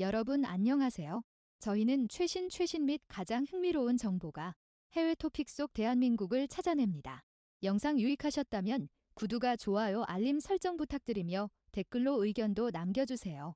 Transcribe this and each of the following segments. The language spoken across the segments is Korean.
여러분 안녕하세요. 저희는 최신 및 가장 흥미로운 정보가 해외 토픽 속 대한민국을 찾아냅니다. 영상 유익하셨다면 구독과 좋아요, 알림 설정 부탁드리며 댓글로 의견도 남겨주세요.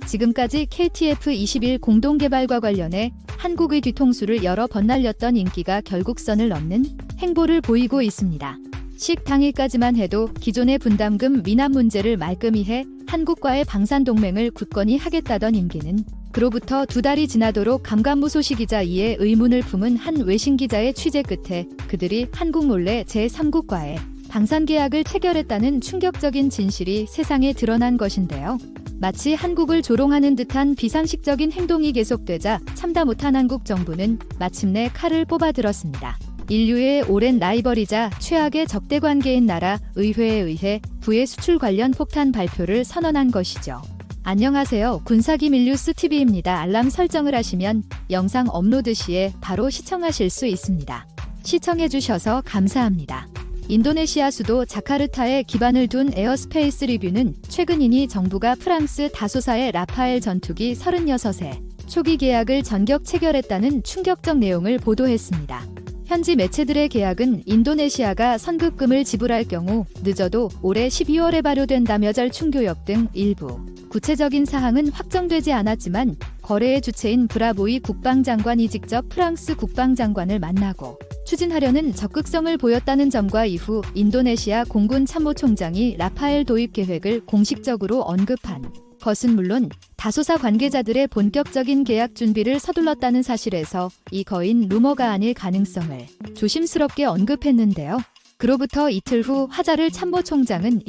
지금까지 KTF21 공동개발과 관련해 한국의 뒤통수를 여러 번 날렸던 인기가 결국 선을 넘는 행보를 보이고 있습니다. 식 당일까지만 해도 기존의 분담금 미납 문제를 말끔히 해 한국과의 방산동맹을 굳건히 하겠다던 임기는 그로부터 2달이 지나도록 감감무소식이자 이에 의문을 품은 한 외신 기자의 취재 끝에 그들이 한국 몰래 제3국과의 방산계약을 체결했다는 충격적인 진실이 세상에 드러난 것인데요. 마치 한국을 조롱하는 듯한 비상식적인 행동이 계속되자 참다 못한 한국 정부는 마침내 칼을 뽑아들었습니다. 인류의 오랜 라이벌이자 최악의 적대관계인 나라 의회에 의해 부의 수출 관련 폭탄 발표를 선언한 것이죠. 안녕하세요. 군사기밀뉴스TV입니다. 알람 설정을 하시면 영상 업로드 시에 바로 시청하실 수 있습니다. 시청해주셔서 감사합니다. 인도네시아 수도 자카르타에 기반을 둔 에어스페이스 리뷰는 최근 이니 정부가 프랑스 다소사의 라파엘 전투기 36회 초기 계약을 전격 체결했다는 충격적 내용을 보도했습니다. 현지 매체들의 계약은 인도네시아가 선급금을 지불할 경우 늦어도 올해 12월에 발효된다며 절충교역 등 일부 구체적인 사항은 확정되지 않았지만 거래의 주체인 브라보이 국방장관이 직접 프랑스 국방장관을 만나고 추진하려는 적극성을 보였다는 점과 이후 인도네시아 공군 참모총장이 라파엘 도입 계획을 공식적으로 언급한 것은 물론 다소사 관계자들의 본격적인 계약 준비를 서둘렀다는 사실에서 이 거인 루머가 아닐 가능성을 조심스럽게 언급했는데요. 그로부터 이틀 후 하자르 참모총장은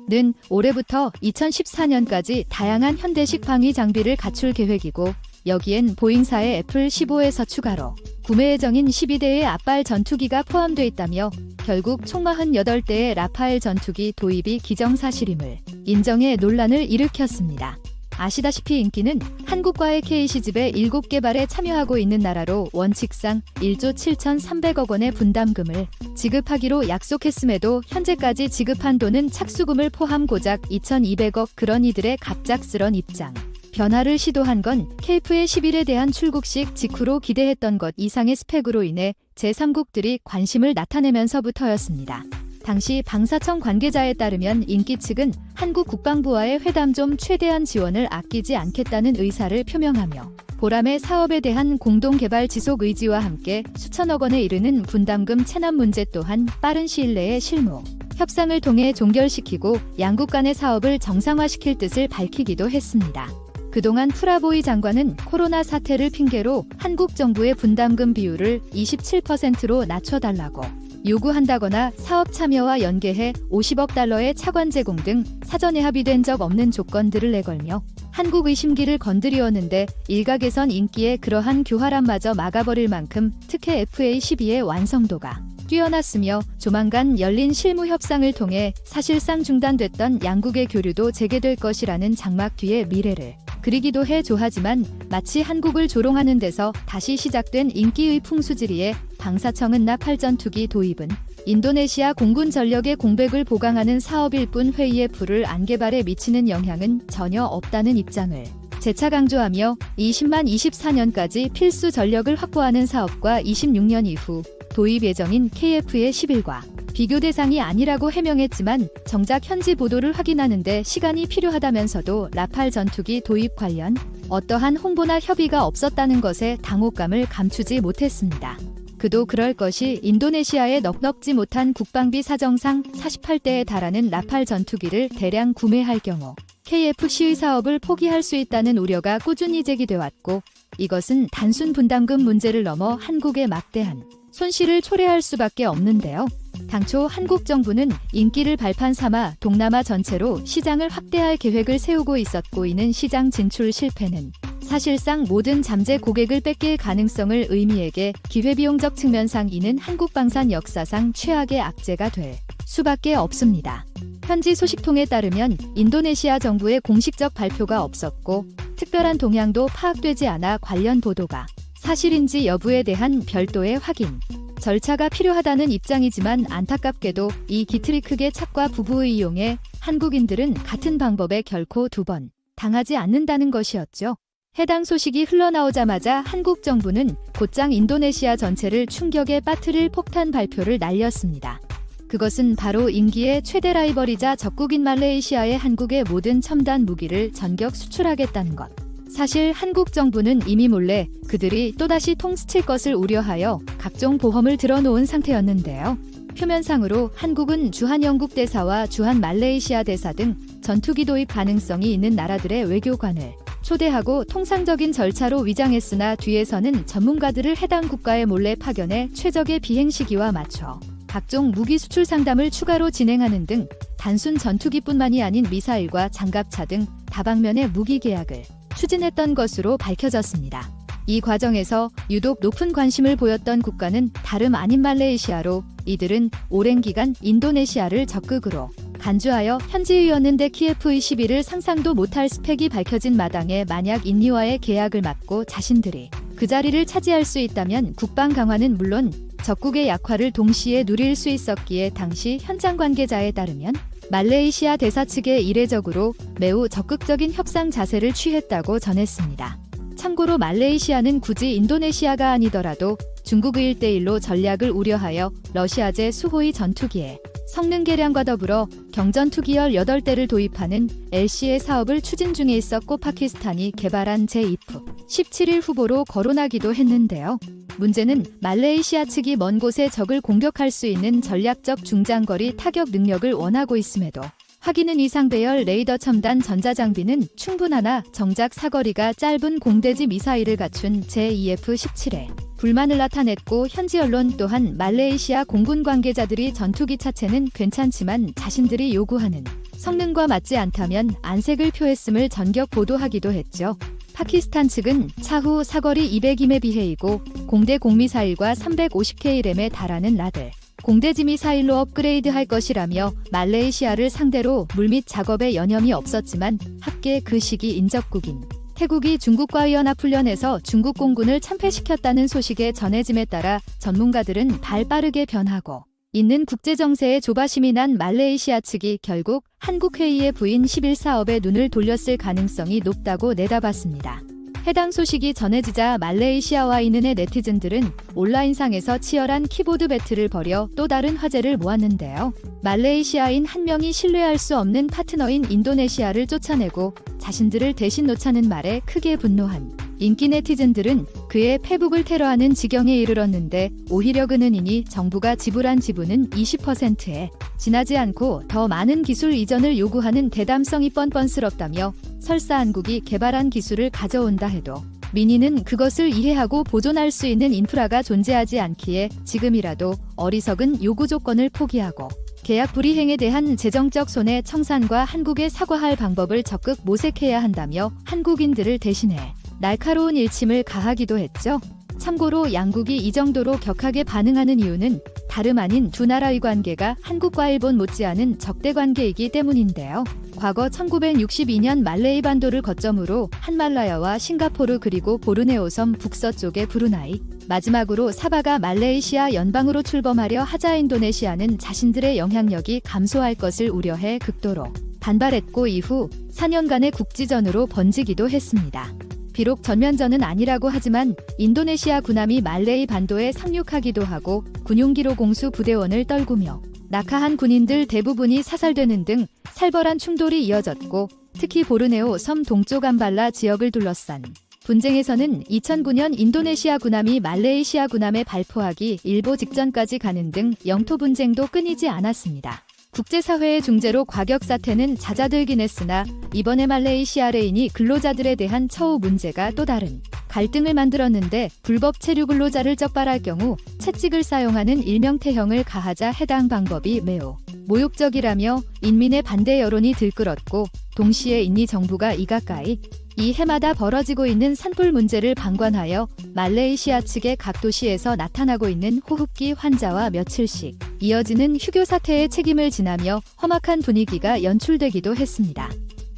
는 올해부터 2014년까지 다양한 현대식 방위 장비를 갖출 계획이고 여기엔 보잉사의 애플 15에서 추가로 구매 예정인 12대의 앞발 전투기가 포함돼 있다며 결국 총 48대의 라파엘 전투기 도입이 기정사실임을 인정해 논란을 일으켰습니다. 아시다시피 인기는 한국과의 KC집의 7개발에 참여하고 있는 나라로 원칙상 1조 7,300억 원의 분담금을 지급하기로 약속했음에도 현재까지 지급한 돈은 착수금을 포함 고작 2,200억 그런 이들의 갑작스런 입장. 변화를 시도한 건 KF의 10일에 대한 출국식 직후로 기대했던 것 이상의 스펙으로 인해 제3국들이 관심을 나타내면서부터였습니다. 당시 방사청 관계자에 따르면 인기 측은 한국 국방부와의 회담 좀 최대한 지원을 아끼지 않겠다는 의사를 표명하며 보람의 사업에 대한 공동개발 지속 의지와 함께 수천억 원에 이르는 분담금 체납 문제 또한 빠른 시일 내에 실무 협상을 통해 종결시키고 양국 간의 사업을 정상화시킬 뜻을 밝히기도 했습니다. 그동안 프라보이 장관은 코로나 사태를 핑계로 한국 정부의 분담금 비율을 27%로 낮춰달라고 요구한다거나 사업 참여와 연계해 50억 달러의 차관 제공 등 사전에 합의된 적 없는 조건들을 내걸며 한국 의심기를 건드리었는데 일각에선 인기에 그러한 교활함마저 막아버릴 만큼 특혜 FA12의 완성도가 뛰어났으며 조만간 열린 실무 협상을 통해 사실상 중단됐던 양국의 교류도 재개될 것이라는 장막 뒤의 미래를 그리기도 해 조하지만 마치 한국을 조롱하는 데서 다시 시작된 인기의 풍수지리에 방사청은 라팔 전투기 도입은 인도네시아 공군 전력의 공백을 보강하는 사업일 뿐 회의의 불을 안 개발에 미치는 영향은 전혀 없다는 입장을 재차 강조하며 2024년까지 필수 전력을 확보하는 사업과 26년 이후 도입 예정인 KF의 10일과 비교 대상이 아니라고 해명했지만 정작 현지 보도를 확인하는데 시간이 필요하다면서도 라팔 전투기 도입 관련 어떠한 홍보나 협의가 없었다는 것에 당혹감을 감추지 못했습니다. 그도 그럴 것이 인도네시아의 넉넉지 못한 국방비 사정상 48대에 달하는 라팔 전투기를 대량 구매할 경우 KFC의 사업을 포기할 수 있다는 우려가 꾸준히 제기돼 왔고 이것은 단순 분담금 문제를 넘어 한국의 막대한 손실을 초래할 수밖에 없는데요. 당초 한국 정부는 인기를 발판 삼아 동남아 전체로 시장을 확대할 계획을 세우고 있었고 이는 시장 진출 실패는 사실상 모든 잠재 고객을 뺏길 가능성을 의미하게 기회비용적 측면상 이는 한국 방산 역사상 최악의 악재가 될 수밖에 없습니다. 현지 소식통에 따르면 인도네시아 정부의 공식적 발표가 없었고 특별한 동향도 파악되지 않아 관련 보도가 사실인지 여부에 대한 별도의 확인 절차가 필요하다는 입장이지만 안타깝게도 이 기트리크계 착과 부부의 이용에 한국인들은 같은 방법에 결코 두 번 당하지 않는다는 것이었죠. 해당 소식이 흘러나오자마자 한국 정부는 곧장 인도네시아 전체를 충격에 빠뜨릴 폭탄 발표를 날렸습니다. 그것은 바로 임기의 최대 라이벌이자 적국인 말레이시아에 한국의 모든 첨단 무기를 전격 수출하겠다는 것. 사실 한국 정부는 이미 몰래 그들이 또다시 통스칠 것을 우려하여 각종 보험을 들어놓은 상태였는데요. 표면상으로 한국은 주한 영국 대사와 주한 말레이시아 대사 등 전투기 도입 가능성이 있는 나라들의 외교관을 초대하고 통상적인 절차로 위장했으나 뒤에서는 전문가들을 해당 국가에 몰래 파견해 최적의 비행 시기와 맞춰 각종 무기 수출 상담을 추가로 진행하는 등 단순 전투기뿐만이 아닌 미사일과 장갑차 등 다방면의 무기 계약을 추진했던 것으로 밝혀졌습니다. 이 과정에서 유독 높은 관심을 보였던 국가는 다름 아닌 말레이시아로 이들은 오랜 기간 인도네시아를 적극으로 간주하여 현지의였는데 KF-21을 상상도 못할 스펙이 밝혀진 마당에 만약 인니와의 계약을 맺고 자신들이 그 자리를 차지할 수 있다면 국방 강화는 물론 적국의 약화를 동시에 누릴 수 있었기에 당시 현장 관계자에 따르면 말레이시아 대사 측에 이례적으로 매우 적극적인 협상 자세를 취했다고 전했습니다. 참고로 말레이시아는 굳이 인도네시아가 아니더라도 중국의 1대1로 전략을 우려하여 러시아제 수호의 전투기에 성능 개량과 더불어 경전투기 18대를 도입하는 LCA 사업을 추진 중에 있었고 파키스탄이 개발한 제2프 17일 후보로 거론하기도 했는데요. 문제는 말레이시아 측이 먼 곳에 적을 공격할 수 있는 전략적 중장거리 타격 능력을 원하고 있음에도 하기는 이상 배열 레이더 첨단 전자장비는 충분하나 정작 사거리가 짧은 공대지 미사일을 갖춘 제2F-17에 불만을 나타냈고 현지 언론 또한 말레이시아 공군 관계자들이 전투기 차체는 괜찮지만 자신들이 요구하는 성능과 맞지 않다면 안색을 표했음을 전격 보도하기도 했죠. 파키스탄 측은 차후 사거리 200임에 비해이고 공대 공미사일과 350km에 달하는 라들 공대지 미사일로 업그레이드할 것이라며 말레이시아를 상대로 물밑 작업에 여념이 없었지만 합계 그 시기 인접국인 태국이 중국과 연합훈련에서 중국 공군을 참패시켰다는 소식의 전해짐에 따라 전문가들은 발빠르게 변하고 있는 국제정세에 조바심이 난 말레이시아 측이 결국 한국 회의의 부인 11사업에 눈을 돌렸을 가능성이 높다고 내다봤습니다. 해당 소식이 전해지자 말레이시아와 있는 네티즌들은 온라인상에서 치열한 키보드 배틀을 벌여 또 다른 화제를 모았는데요. 말레이시아인 한 명이 신뢰할 수 없는 파트너인 인도네시아를 쫓아내고 자신들을 대신 놓자는 말에 크게 분노한 인기 네티즌들은 그의 페북을 테러하는 지경에 이르렀는데 오히려 그는 이니 정부가 지불한 지분은 20%에 지나지 않고 더 많은 기술 이전을 요구하는 대담성이 뻔뻔스럽다며 설사 한국이 개발한 기술을 가져온다 해도 민의는 그것을 이해하고 보존할 수 있는 인프라가 존재하지 않기에 지금이라도 어리석은 요구 조건을 포기하고 계약 불이행에 대한 재정적 손해 청산과 한국에 사과할 방법을 적극 모색해야 한다며 한국인들을 대신해 날카로운 일침을 가하기도 했죠. 참고로 양국이 이 정도로 격하게 반응하는 이유는 다름 아닌 두 나라의 관계가 한국과 일본 못지않은 적대 관계이기 때문인데요. 과거 1962년 말레이 반도를 거점으로 한말라야와 싱가포르 그리고 보르네오 섬 북서쪽의 브루나이, 마지막으로 사바가 말레이시아 연방으로 출범하려 하자 인도네시아는 자신들의 영향력이 감소할 것을 우려해 극도로 반발했고 이후 4년간의 국지전으로 번지기도 했습니다. 비록 전면전은 아니라고 하지만 인도네시아 군함이 말레이 반도에 상륙하기도 하고 군용기로 공수 부대원을 떨구며 낙하한 군인들 대부분이 사살되는 등 살벌한 충돌이 이어졌고 특히 보르네오 섬 동쪽 암발라 지역을 둘러싼 분쟁에서는 2009년 인도네시아 군함이 말레이시아 군함에 발포하기 일보 직전까지 가는 등 영토 분쟁도 끊이지 않았습니다. 국제사회의 중재로 과격 사태는 잦아들긴 했으나 이번에 말레이시아 레인이 근로자들에 대한 처우 문제가 또 다른 갈등을 만들었는데 불법 체류 근로자를 적발할 경우 채찍을 사용하는 일명태형을 가하자 해당 방법이 매우 모욕적이라며 인민의 반대 여론이 들끓었고 동시에 인니 정부가 이가까이 이 해마다 벌어지고 있는 산불 문제를 방관하여 말레이시아 측의 각 도시에서 나타나고 있는 호흡기 환자와 며칠씩 이어지는 휴교 사태의 책임을 지나며 험악한 분위기가 연출되기도 했습니다.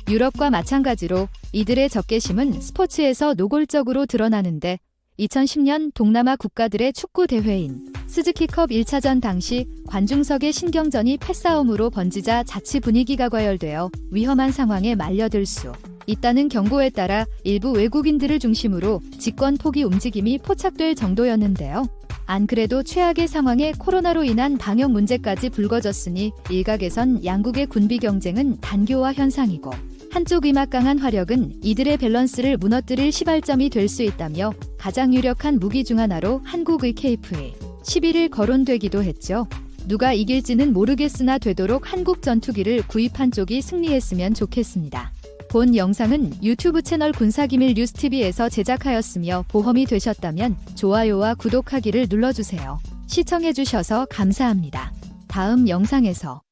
유럽과 마찬가지로 이들의 적개심은 스포츠에서 노골적으로 드러나는데 2010년 동남아 국가들의 축구 대회인 스즈키컵 1차전 당시 관중석의 신경전이 패싸움으로 번지자 자치 분위기가 과열되어 위험한 상황에 말려들 수 있다는 경고에 따라 일부 외국인들을 중심으로 집권 포기 움직임이 포착될 정도였는데요. 안 그래도 최악의 상황에 코로나로 인한 방역 문제까지 불거졌으니 일각에선 양국의 군비 경쟁은 단교화 현상이고 한쪽이 막강한 화력은 이들의 밸런스를 무너뜨릴 시발점이 될 수 있다며 가장 유력한 무기 중 하나로 한국의 KF-11을 거론되기도 했죠. 누가 이길지는 모르겠으나 되도록 한국 전투기를 구입한 쪽이 승리했으면 좋겠습니다. 본 영상은 유튜브 채널 군사기밀 뉴스TV에서 제작하였으며 보험이 되셨다면 좋아요와 구독하기를 눌러주세요. 시청해주셔서 감사합니다. 다음 영상에서